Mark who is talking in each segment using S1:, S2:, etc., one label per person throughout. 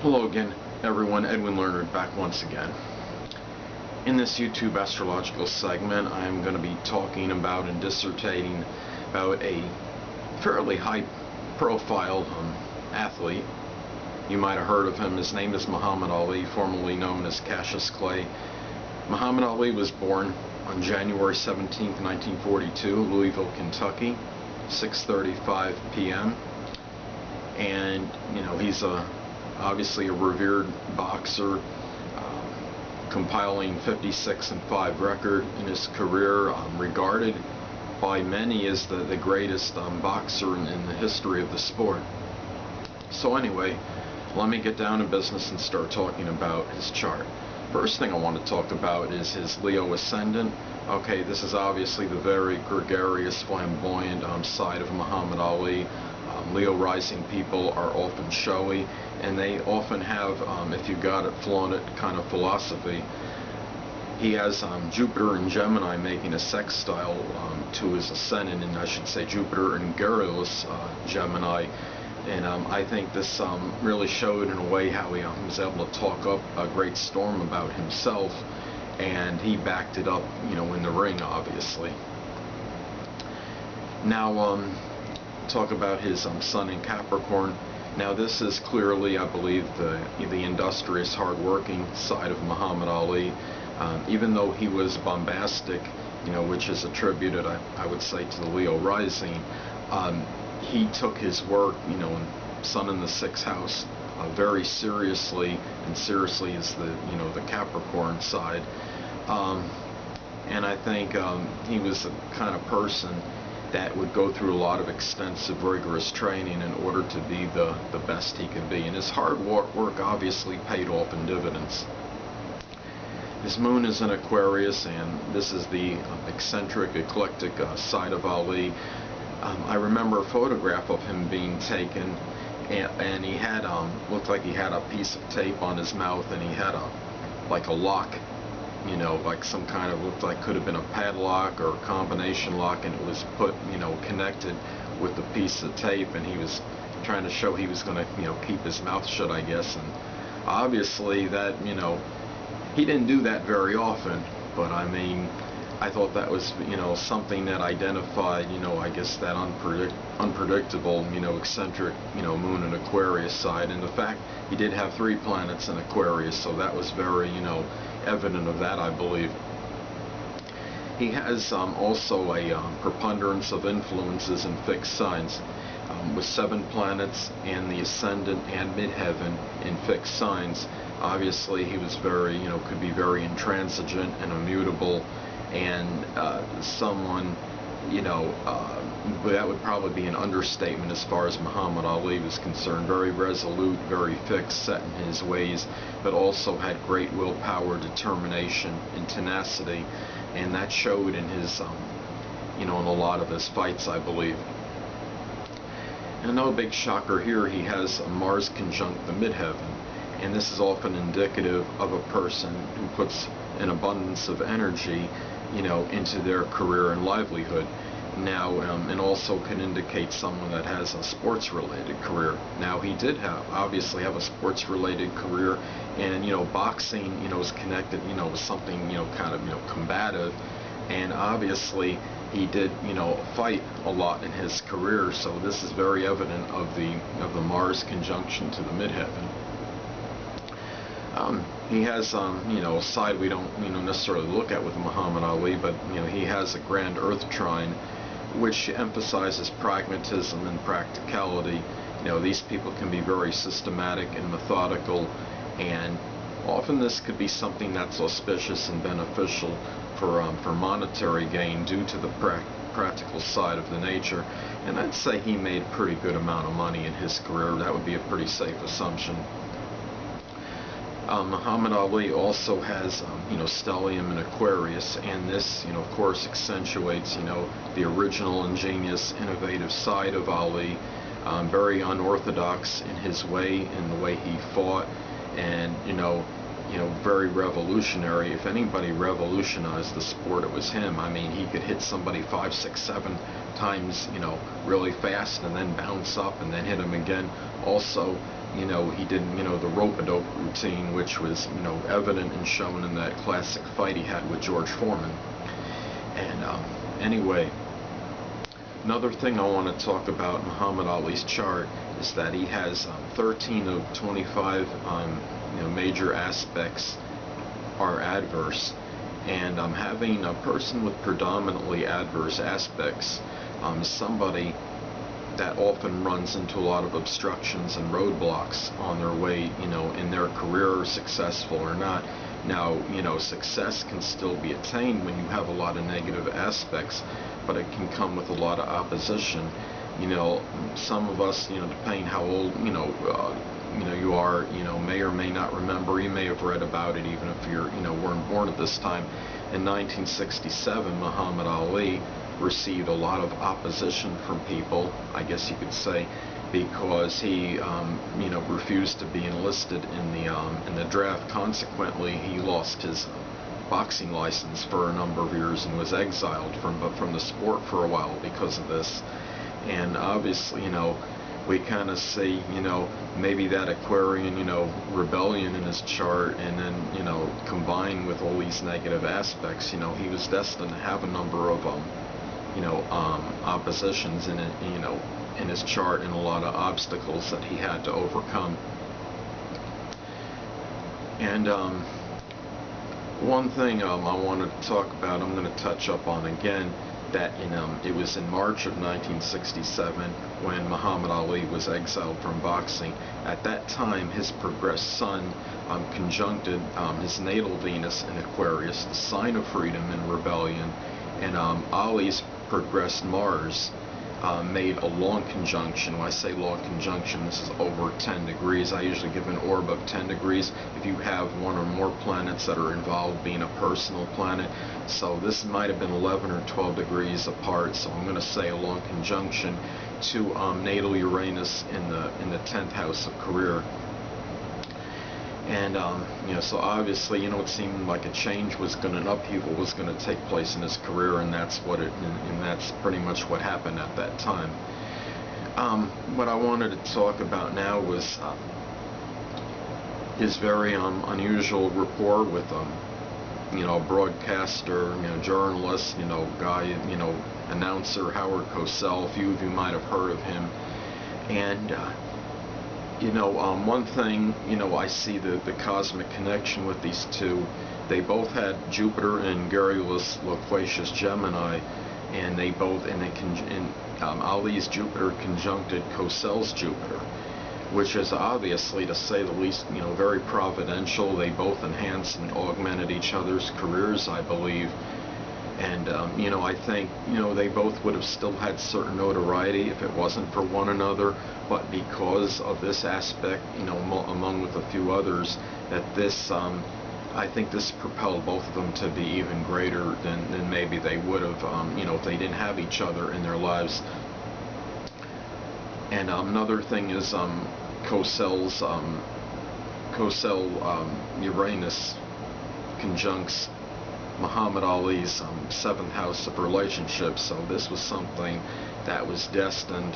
S1: Hello again, everyone. Edwin Learnard back once again. In this YouTube astrological segment, I'm going to be talking about and dissertating about a fairly high-profile athlete. You might have heard of him. His name is Muhammad Ali, formerly known as Cassius Clay. Muhammad Ali was born on January 17, 1942, Louisville, Kentucky, 6:35 p.m. And he's obviously a revered boxer, compiling 56-5 record in his career, regarded by many as the greatest boxer in the history of the sport. So anyway, let me get down to business and start talking about his chart. First thing I want to talk about is his Leo ascendant. Okay, this is obviously the very gregarious, flamboyant side of Muhammad Ali. Leo rising people are often showy, and they often have, if you got it, flaunt it kind of philosophy. He has Jupiter in Gemini making a sextile to his ascendant, and I should say Jupiter in Garrulus Gemini. And I think this really showed in a way how he was able to talk up a great storm about himself, and he backed it up, in the ring, obviously. Now, talk about his Sun in Capricorn. Now, this is clearly, I believe, the industrious, hard-working side of Muhammad Ali. Even though he was bombastic, which is attributed, I would say, to the Leo rising. He took his work, Sun in the 6th house, very seriously, and seriously is the Capricorn side. And I think he was the kind of person that would go through a lot of extensive, rigorous training in order to be the best he could be. And his hard work obviously paid off in dividends. His moon is in Aquarius, and this is the eccentric, eclectic side of Ali. I remember a photograph of him being taken, and he had looked like he had a piece of tape on his mouth, and he had like a lock, like some kind of, looked like could have been a padlock or a combination lock, and it was put, connected with the piece of tape, and he was trying to show he was going to, keep his mouth shut, I guess. And obviously that, he didn't do that very often, but I mean, I thought that was, something that identified, I guess that unpredictable, eccentric, moon and Aquarius side. And the fact he did have 3 planets in Aquarius, so that was very, evident of that, I believe. He has also a preponderance of influences in fixed signs, with 7 planets and the ascendant and midheaven in fixed signs. Obviously, he was very, could be very intransigent and immutable, and someone, that would probably be an understatement as far as Muhammad Ali was concerned. Very resolute, very fixed, set in his ways, but also had great willpower, determination, and tenacity, and that showed in his, in a lot of his fights, I believe. And no big shocker here, he has a Mars conjunct the midheaven, and this is often indicative of a person who puts an abundance of energy, into their career and livelihood. Now, and also can indicate someone that has a sports-related career. Now, he did obviously have a sports-related career, and boxing, is connected, with something, kind of, combative, and obviously he did, fight a lot in his career. So this is very evident of the Mars conjunction to the midheaven. He has, a side we don't, necessarily look at with Muhammad Ali, but, he has a grand earth trine, which emphasizes pragmatism and practicality. These people can be very systematic and methodical, and often this could be something that's auspicious and beneficial for monetary gain due to the practical side of the nature. And I'd say he made a pretty good amount of money in his career. That would be a pretty safe assumption. Muhammad Ali also has, stellium in Aquarius, and this, of course, accentuates, the original, ingenious, innovative side of Ali. Very unorthodox in his way, in the way he fought, and, very revolutionary. If anybody revolutionized the sport, it was him. I mean, he could hit somebody 5, 6, 7 times, really fast, and then bounce up and then hit him again. Also, he did, the rope-a-dope routine, which was, evident and shown in that classic fight he had with George Foreman. And anyway, another thing I want to talk about Muhammad Ali's chart is that he has 13 of 25 major aspects are adverse. And having a person with predominantly adverse aspects is somebody that often runs into a lot of obstructions and roadblocks on their way, in their career, successful or not. Now, success can still be attained when you have a lot of negative aspects, but it can come with a lot of opposition. Some of us, depending how old, you are, may or may not remember. You may have read about it, even if you're, weren't born at this time. In 1967, Muhammad Ali received a lot of opposition from people, I guess you could say, because he, refused to be enlisted in the draft. Consequently, he lost his boxing license for a number of years and was exiled from the sport for a while because of this. And obviously, we kind of see, maybe that Aquarian, rebellion in his chart, and then, combined with all these negative aspects, he was destined to have a number of, oppositions in it, in his chart, and a lot of obstacles that he had to overcome. And one thing I wanted to talk about, I'm going to touch up on again, that it was in March of 1967 when Muhammad Ali was exiled from boxing. At that time, his progressed sun conjuncted his natal Venus in Aquarius, the sign of freedom and rebellion, and Ali's progressed Mars made a long conjunction. When I say long conjunction, this is over 10 degrees. I usually give an orb of 10 degrees if you have one or more planets that are involved being a personal planet. So this might have been 11 or 12 degrees apart, so I'm going to say a long conjunction to natal Uranus in the 10th house of career. And so obviously, it seemed like a change was going to, an upheaval was going to take place in his career, and that's that's pretty much what happened at that time. What I wanted to talk about now was his very unusual rapport with a broadcaster, journalist, guy, announcer, Howard Cosell. A few of you might have heard of him. And one thing, I see the cosmic connection with these two. They both had Jupiter in Garrulus Loquacious Gemini, and Ali's Jupiter conjuncted Cosell's Jupiter, which is obviously, to say the least, very providential. They both enhanced and augmented each other's careers, I believe. And, I think, they both would have still had certain notoriety if it wasn't for one another, but because of this aspect, among with a few others, that this, I think this propelled both of them to be even greater than maybe they would have, if they didn't have each other in their lives. And another thing is Cosell Uranus conjuncts Muhammad Ali's 7th house of relationships. So this was something that was destined,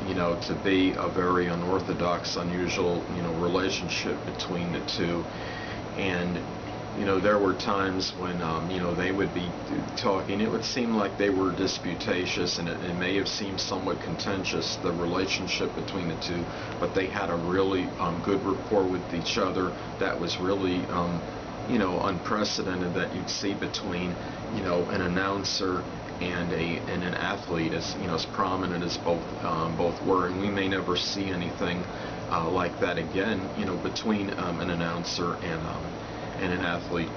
S1: to be a very unorthodox, unusual, relationship between the two. And, there were times when, they would be talking. It would seem like they were disputatious, and it may have seemed somewhat contentious, the relationship between the two, but they had a really good rapport with each other that was really unprecedented, that you'd see between, an announcer and an athlete, as prominent as both were. And we may never see anything like that again, between an announcer and an athlete.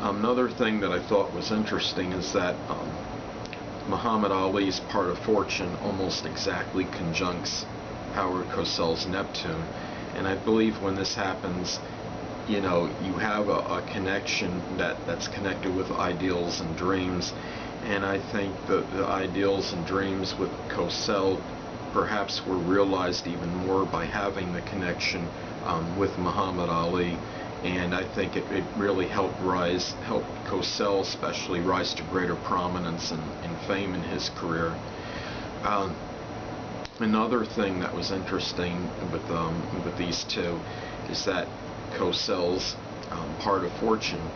S1: Another thing that I thought was interesting is that Muhammad Ali's part of fortune almost exactly conjuncts Howard Cosell's Neptune, and I believe when this happens, you have a connection that's connected with ideals and dreams. And I think the ideals and dreams with Cosell perhaps were realized even more by having the connection with Muhammad Ali. And I think it really helped Cosell especially rise to greater prominence and fame in his career. Another thing that was interesting with these two is that Cosell's part of fortune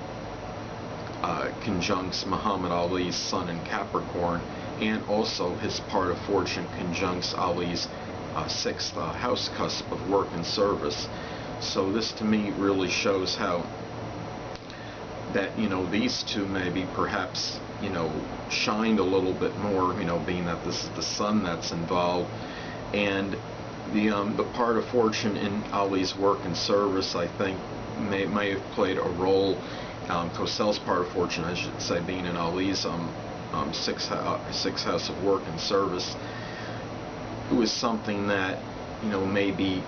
S1: conjuncts Muhammad Ali's sun in Capricorn, and also his part of fortune conjuncts Ali's sixth house cusp of work and service. So this to me really shows how that, these two maybe perhaps, shined a little bit more, being that this is the sun that's involved. And the part of fortune in Ali's work and service, I think, may have played a role. Cosell's part of fortune, I should say, being in Ali's sixth house of work and service, it was something that, maybe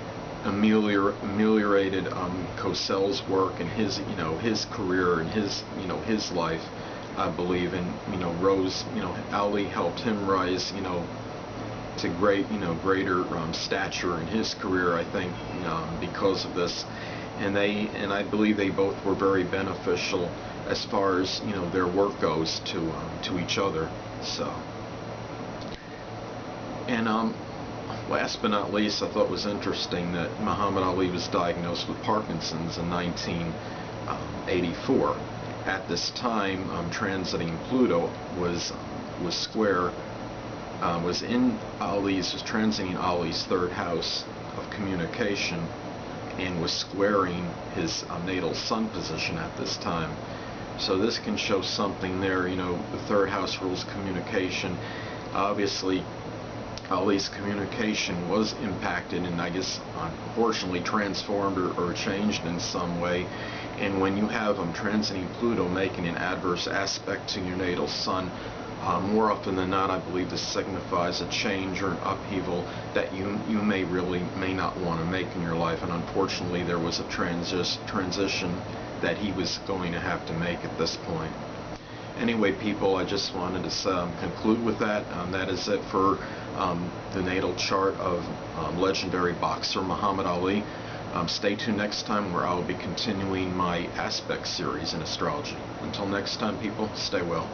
S1: ameliorated Cosell's work and his career and his life, I believe. And rose, Ali helped him rise, to greater stature in his career, I think, because of this. And I believe they both were very beneficial as far as their work goes to each other. So, and last but not least, I thought it was interesting that Muhammad Ali was diagnosed with Parkinson's in 1984. At this time, transiting Pluto was transiting Ali's third house of communication, and was squaring his natal sun position at this time. So this can show something there. The third house rules communication. Obviously, Ali's communication was impacted and, I guess, unfortunately transformed or changed in some way. And when you have transiting Pluto making an adverse aspect to your natal sun, more often than not, I believe this signifies a change or an upheaval that you may not want to make in your life. And unfortunately, there was a transition that he was going to have to make at this point. Anyway, people, I just wanted to conclude with that. That is it for the natal chart of legendary boxer Muhammad Ali. Stay tuned next time, where I will be continuing my aspect series in astrology. Until next time, people, stay well.